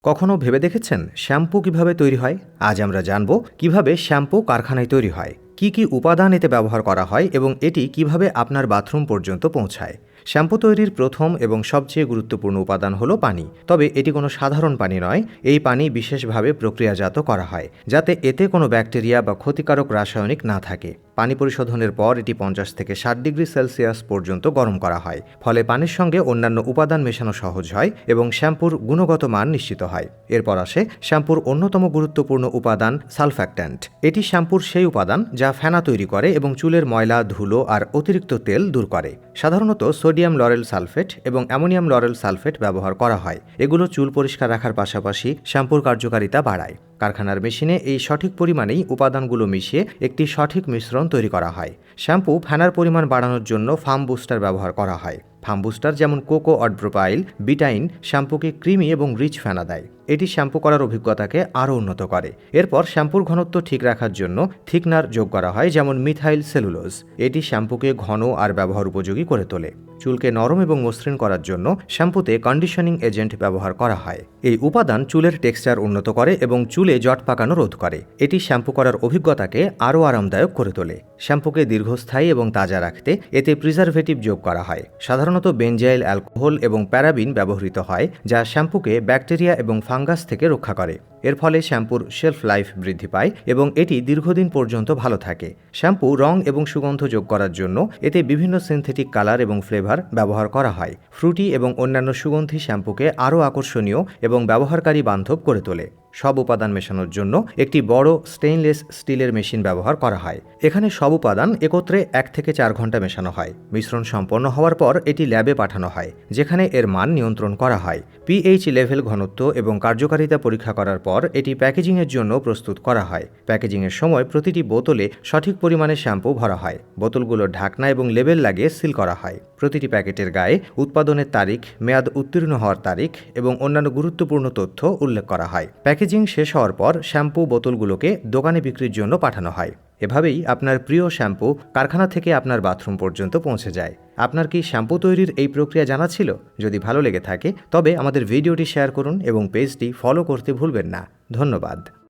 কখনো ভেবে দেখেছেন শ্যাম্পু কিভাবে তৈরি হয়? আজ আমরা জানব কিভাবে শ্যাম্পু কারখানায় তৈরি হয়, কি কি উপাদান এতে ব্যবহার করা হয় এবং এটি কিভাবে আপনার বাথরুম পর্যন্ত পৌঁছায়। শ্যাম্পু তৈরির প্রথম এবং সবচেয়ে গুরুত্বপূর্ণ উপাদান হলো পানি। তবে এটি কোনো সাধারণ পানি নয়। এই পানি বিশেষভাবে প্রক্রিয়াজাত করা হয় যাতে এতে কোনো ব্যাকটেরিয়া বা ক্ষতিকারক রাসায়নিক না থাকে। পানি পরিশোধনের পর এটি 50 থেকে 60 ডিগ্রি সেলসিয়াস পর্যন্ত গরম করা হয়। ফলে পানির সঙ্গে অন্যান্য উপাদান মেশানো সহজ হয় এবং শ্যাম্পুর গুণগত মান নিশ্চিত হয়। এরপর আসে শ্যাম্পুর অন্যতম গুরুত্বপূর্ণ উপাদান সালফ্যাক্ট্যান্ট। এটি শ্যাম্পুর সেই উপাদান যা ফেনা তৈরি করে এবং চুলের ময়লা, ধুলো আর অতিরিক্ত তেল দূর করে। সাধারণত সোডিয়াম লরেল সালফেট এবং অ্যামোনিয়াম লরেল সালফেট ব্যবহার করা হয়। এগুলো চুল পরিষ্কার রাখার পাশাপাশি শ্যাম্পুর কার্যকারিতা বাড়ায়। কারখানার মেশিনে এই সঠিক পরিমাণেই উপাদানগুলো মিশিয়ে একটি সঠিক মিশ্রণ তৈরি করা হয়। শ্যাম্পু ফেনার পরিমাণ বাড়ানোর জন্য ফার্ম বুস্টার ব্যবহার করা হয়। ফার্ম বুস্টার যেমন কোকো অডপ্রোপাইল, বিটাইন শ্যাম্পুকে ক্রিমি এবং রিচ ফেনা দেয়। এটি শ্যাম্পু করার অভিজ্ঞতাকে আরও উন্নত করে। এরপর শ্যাম্পুর ঘনত্ব ঠিক রাখার জন্য থিকনার যোগ করা হয়, যেমন মিথাইল সেলুলোজ। এটি শ্যাম্পুকে ঘন আর ব্যবহার উপযোগী করে তোলে। চুলকে নরম এবং মসৃণ করার জন্য শ্যাম্পুতে কন্ডিশনিং এজেন্ট ব্যবহার করা হয়। এই উপাদান চুলের টেক্সচার উন্নত করে এবং চুলে জট পাকানো রোধ করে। এটি শ্যাম্পু করার অভিজ্ঞতাকে আরও আরামদায়ক করে তোলে। শ্যাম্পুকে দীর্ঘস্থায়ী এবং তাজা রাখতে এতে প্রিজারভেটিভ যোগ করা হয়। সাধারণত বেনজাইল অ্যালকোহল এবং প্যারাবিন ব্যবহৃত হয়, যা শ্যাম্পুকে ব্যাকটেরিয়া এবং ফাঙ্গাস থেকে রক্ষা করে। এর ফলে শ্যাম্পুর শেলফ লাইফ বৃদ্ধি পায় এবং এটি দীর্ঘদিন পর্যন্ত ভালো থাকে। শ্যাম্পু রং এবং সুগন্ধ যোগ করার জন্য এতে বিভিন্ন সিনথেটিক কালার এবং ফ্লেভার ব্যবহার করা হয়। ফ্রুটি এবং অন্যান্য সুগন্ধি শ্যাম্পুকে আরও আকর্ষণীয় এবং ব্যবহারকারী বান্ধব করে তোলে। সব উপাদান মেশানোর জন্য একটি বড় স্টেইনলেস স্টিলের মেশিন ব্যবহার করা হয়। এখানে সব উপাদান একত্রে 1 থেকে 4 ঘন্টা মেশানো হয়। মিশ্রণ সম্পন্ন হওয়ার পর এটি ল্যাবে পাঠানো হয়, যেখানে এর মান নিয়ন্ত্রণ করা হয়। পিএইচ লেভেল, ঘনত্ব এবং কার্যকারিতা পরীক্ষা করার পর এটি প্যাকেজিংয়ের জন্য প্রস্তুত করা হয়। প্যাকেজিংয়ের সময় প্রতিটি বোতলে সঠিক পরিমাণে শ্যাম্পু ভরা হয়। বোতলগুলোর ঢাকনা এবং লেবেল লাগিয়ে সিল করা হয়। প্রতিটি প্যাকেটের গায়ে উৎপাদনের তারিখ, মেয়াদ উত্তীর্ণ হওয়ার তারিখ এবং অন্যান্য গুরুত্বপূর্ণ তথ্য উল্লেখ করা হয়। প্যাকেজিং শেষ হওয়ার পর শ্যাম্পু বোতলগুলোকে দোকানে বিক্রির জন্য পাঠানো হয়। এভাবেই আপনার প্রিয় শ্যাম্পু কারখানা থেকে আপনার বাথরুম পর্যন্ত পৌঁছে যায়। আপনার কি শ্যাম্পু তৈরির এই প্রক্রিয়া জানা ছিল? যদি ভালো লেগে থাকে তবে আমাদের ভিডিওটি শেয়ার করুন এবং পেজটি ফলো করতে ভুলবেন না। ধন্যবাদ।